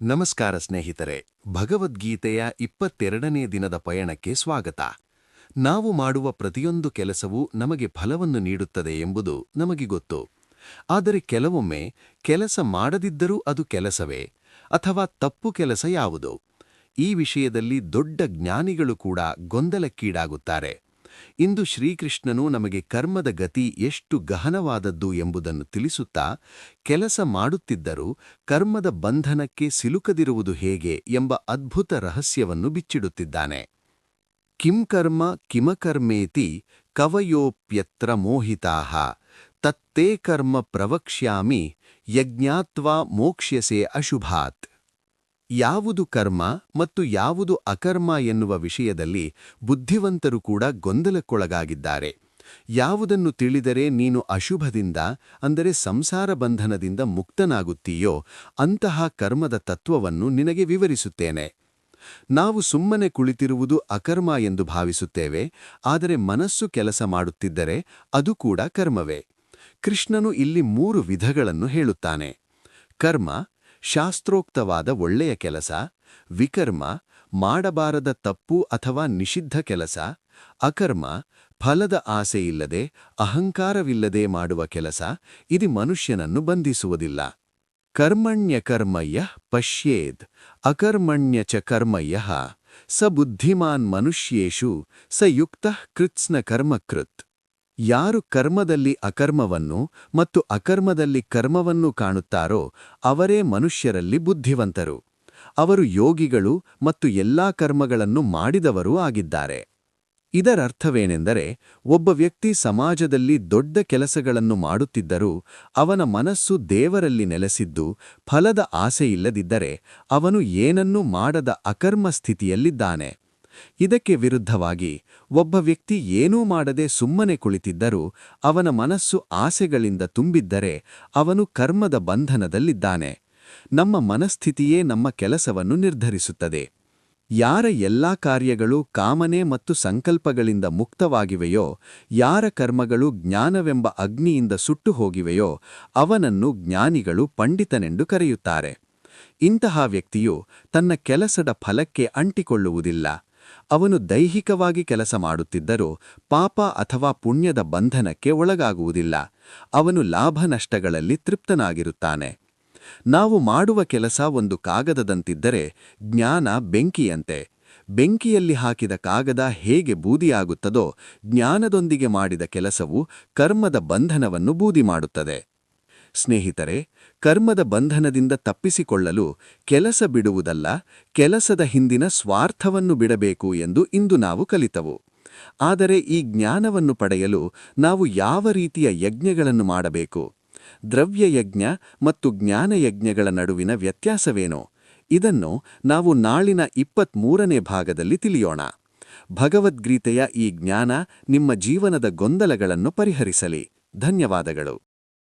ನಮಸ್ಕಾರ ಸ್ನೇಹಿತರೆ, ಭಗವದ್ಗೀತೆಯ 22ನೇ ದಿನದ ಪಯಣಕ್ಕೆ ಸ್ವಾಗತ. ನಾವು ಮಾಡುವ ಪ್ರತಿಯೊಂದು ಕೆಲಸವೂ ನಮಗೆ ಫಲವನ್ನು ನೀಡುತ್ತದೆ ಎಂಬುದು ನಮಗೆ ಗೊತ್ತು. ಆದರೆ ಕೆಲವೊಮ್ಮೆ ಕೆಲಸ ಮಾಡದಿದ್ದರೂ ಅದು ಕೆಲಸವೇ ಅಥವಾ ತಪ್ಪು ಕೆಲಸ ಯಾವುದು? ಈ ವಿಷಯದಲ್ಲಿ ದೊಡ್ಡ ಜ್ಞಾನಿಗಳು ಕೂಡ ಗೊಂದಲಕ್ಕೀಡಾಗುತ್ತಾರೆ. ಇಂದು ಶ್ರೀಕೃಷ್ಣನು ನಮಗೆ ಕರ್ಮದ ಗತಿ ಎಷ್ಟು ಗಹನವಾದದ್ದು ಎಂಬುದನ್ನು ತಿಳಿಸುತ್ತಾ, ಕೆಲಸ ಮಾಡುತ್ತಿದ್ದರೂ ಕರ್ಮದ ಬಂಧನಕ್ಕೆ ಸಿಲುಕದಿರುವುದು ಹೇಗೆ ಎಂಬ ಅದ್ಭುತ ರಹಸ್ಯವನ್ನು ಬಿಚ್ಚಿಡುತ್ತಿದ್ದಾನೆ. ಕಿಂ ಕರ್ಮ ಕಿಮಕರ್ಮೇತಿ ಕವಯೋಪ್ಯತ್ರ ಮೋಹಿತಾಃ ತತ್ತೇ ಕರ್ಮ ಪ್ರವಕ್ಷ್ಯಾಮಿ ಯಜ್ಞಾತ್ವಾ ಮೋಕ್ಷ್ಯಸೆ ಅಶುಭಾತ್. ಯಾವುದು ಕರ್ಮ ಮತ್ತು ಯಾವುದು ಅಕರ್ಮ ಎನ್ನುವ ವಿಷಯದಲ್ಲಿ ಬುದ್ಧಿವಂತರು ಕೂಡ ಗೊಂದಲಕ್ಕೊಳಗಾಗಿದ್ದಾರೆ. ಯಾವುದನ್ನು ತಿಳಿದರೆ ನೀನು ಅಶುಭದಿಂದ, ಅಂದರೆ ಸಂಸಾರ ಬಂಧನದಿಂದ ಮುಕ್ತನಾಗುತ್ತೀಯೋ ಅಂತಹ ಕರ್ಮದ ತತ್ವವನ್ನು ನಿನಗೆ ವಿವರಿಸುತ್ತೇನೆ. ನಾವು ಸುಮ್ಮನೆ ಕುಳಿತಿರುವುದು ಅಕರ್ಮ ಎಂದು ಭಾವಿಸುತ್ತೇವೆ, ಆದರೆ ಮನಸ್ಸು ಕೆಲಸ ಮಾಡುತ್ತಿದ್ದರೆ ಅದು ಕೂಡ ಕರ್ಮವೇ. ಕೃಷ್ಣನು ಇಲ್ಲಿ 3 ವಿಧಗಳನ್ನು ಹೇಳುತ್ತಾನೆ. ಕರ್ಮ, ಶಾಸ್ತ್ರೋಕ್ತವಾದ ಒಳ್ಳೆಯ ಕೆಲಸ; ವಿಕರ್ಮ, ಮಾಡಬಾರದ ತಪ್ಪು ಅಥವಾ ನಿಷಿದ್ಧ ಕೆಲಸ; ಅಕರ್ಮ, ಫಲದ ಆಸೆಯಿಲ್ಲದೆ, ಅಹಂಕಾರವಿಲ್ಲದೆ ಮಾಡುವ ಕೆಲಸ. ಇದು ಮನುಷ್ಯನನ್ನು ಬಂಧಿಸುವುದಿಲ್ಲ. ಕರ್ಮಣ್ಯಕರ್ಮಯ್ಯಃ ಪಶ್ಯೇದ್ ಅಕರ್ಮಣ್ಯ ಚ ಕರ್ಮಯ್ಯಃ ಸ ಬುದ್ಧಿಮಾನ್ ಮನುಷ್ಯೇಷು ಸ ಯುಕ್ತಃ ಕೃತ್ಸ್ನ ಕರ್ಮಕೃತ್. ಯಾರು ಕರ್ಮದಲ್ಲಿ ಅಕರ್ಮವನ್ನು ಮತ್ತು ಅಕರ್ಮದಲ್ಲಿ ಕರ್ಮವನ್ನು ಕಾಣುತ್ತಾರೋ ಅವರೇ ಮನುಷ್ಯರಲ್ಲಿ ಬುದ್ಧಿವಂತರು. ಅವರು ಯೋಗಿಗಳು ಮತ್ತು ಎಲ್ಲಾ ಕರ್ಮಗಳನ್ನು ಮಾಡಿದವರೂ ಆಗಿದ್ದಾರೆ. ಇದರರ್ಥವೇನೆಂದರೆ, ಒಬ್ಬ ವ್ಯಕ್ತಿ ಸಮಾಜದಲ್ಲಿ ದೊಡ್ಡ ಕೆಲಸಗಳನ್ನು ಮಾಡುತ್ತಿದ್ದರೂ ಅವನ ಮನಸ್ಸು ದೇವರಲ್ಲಿ ನೆಲೆಸಿದ್ದು ಫಲದ ಆಸೆಯಿಲ್ಲದಿದ್ದರೆ ಅವನು ಏನನ್ನೂ ಮಾಡದ ಅಕರ್ಮ ಸ್ಥಿತಿಯಲ್ಲಿದ್ದಾನೆ. ಇದಕ್ಕೆ ವಿರುದ್ಧವಾಗಿ ಒಬ್ಬ ವ್ಯಕ್ತಿ ಏನೂ ಮಾಡದೆ ಸುಮ್ಮನೆ ಕುಳಿತಿದ್ದರೂ ಅವನ ಮನಸ್ಸು ಆಸೆಗಳಿಂದ ತುಂಬಿದ್ದರೆ ಅವನು ಕರ್ಮದ ಬಂಧನದಲ್ಲಿದ್ದಾನೆ. ನಮ್ಮ ಮನಸ್ಥಿತಿಯೇ ನಮ್ಮ ಕೆಲಸವನ್ನು ನಿರ್ಧರಿಸುತ್ತದೆ. ಯಾರ ಎಲ್ಲಾ ಕಾರ್ಯಗಳು ಕಾಮನೆ ಮತ್ತು ಸಂಕಲ್ಪಗಳಿಂದ ಮುಕ್ತವಾಗಿವೆಯೋ, ಯಾರ ಕರ್ಮಗಳು ಜ್ಞಾನವೆಂಬ ಅಗ್ನಿಯಿಂದ ಸುಟ್ಟು ಹೋಗಿವೆಯೋ ಅವನನ್ನು ಜ್ಞಾನಿಗಳು ಪಂಡಿತನೆಂದು ಕರೆಯುತ್ತಾರೆ. ಇಂತಹ ವ್ಯಕ್ತಿಯು ತನ್ನ ಕೆಲಸದ ಫಲಕ್ಕೆ ಅಂಟಿಕೊಳ್ಳುವುದಿಲ್ಲ. ಅವನು ದೈಹಿಕವಾಗಿ ಕೆಲಸ ಮಾಡುತ್ತಿದ್ದರೂ ಪಾಪ ಅಥವಾ ಪುಣ್ಯದ ಬಂಧನಕ್ಕೆ ಒಳಗಾಗುವುದಿಲ್ಲ. ಅವನು ಲಾಭ ನಷ್ಟಗಳಲ್ಲಿ ತೃಪ್ತನಾಗಿರುತ್ತಾನೆ. ನಾವು ಮಾಡುವ ಕೆಲಸ ಒಂದು ಕಾಗದದಂತಿದ್ದರೆ ಜ್ಞಾನ ಬೆಂಕಿಯಂತೆ. ಬೆಂಕಿಯಲ್ಲಿ ಹಾಕಿದ ಕಾಗದ ಹೇಗೆ ಬೂದಿಯಾಗುತ್ತದೋ, ಜ್ಞಾನದೊಂದಿಗೆ ಮಾಡಿದ ಕೆಲಸವು ಕರ್ಮದ ಬಂಧನವನ್ನು ಬೂದಿ ಮಾಡುತ್ತದೆ. ಸ್ನೇಹಿತರೆ, ಕರ್ಮದ ಬಂಧನದಿಂದ ತಪ್ಪಿಸಿಕೊಳ್ಳಲು ಕೆಲಸ ಬಿಡುವುದಲ್ಲ, ಕೆಲಸದ ಹಿಂದಿನ ಸ್ವಾರ್ಥವನ್ನು ಬಿಡಬೇಕು ಎಂದು ಇಂದು ನಾವು ಕಲಿತವು. ಆದರೆ ಈ ಜ್ಞಾನವನ್ನು ಪಡೆಯಲು ನಾವು ಯಾವ ರೀತಿಯ ಯಜ್ಞಗಳನ್ನು ಮಾಡಬೇಕು? ದ್ರವ್ಯಯಜ್ಞ ಮತ್ತು ಜ್ಞಾನಯಜ್ಞಗಳ ನಡುವಿನ ವ್ಯತ್ಯಾಸವೇನು? ಇದನ್ನು ನಾವು ನಾಳಿನ 23ನೇ ಭಾಗದಲ್ಲಿ ತಿಳಿಯೋಣ. ಭಗವದ್ಗೀತೆಯ ಈ ಜ್ಞಾನ ನಿಮ್ಮ ಜೀವನದ ಗೊಂದಲಗಳನ್ನು ಪರಿಹರಿಸಲಿ. ಧನ್ಯವಾದಗಳು.